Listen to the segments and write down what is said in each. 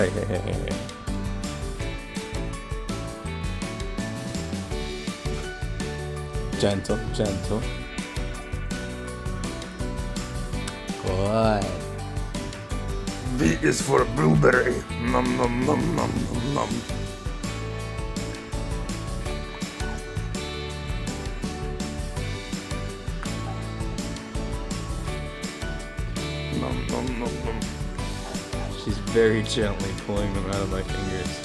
hey. Gentle. Good. V is for blueberry. Nom nom nom nom nom nom. Nom nom nom nom. She's very gently pulling them out of my fingers.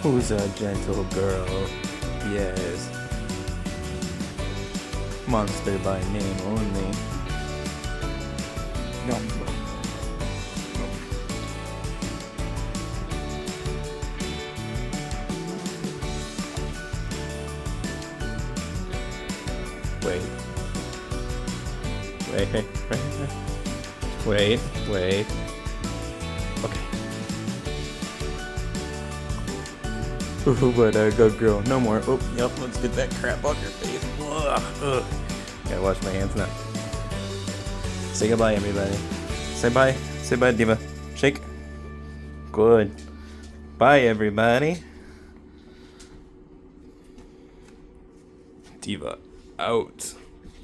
Who's a gentle girl? Yes. Monster by name only. Nom nom. Wait. Okay. Ooh, but good girl. No more. Oh, yep. Let's get that crap off your face. Ugh. Gotta wash my hands now. Say goodbye, everybody. Say bye. Say bye, Diva. Shake. Good. Bye, everybody. Diva out.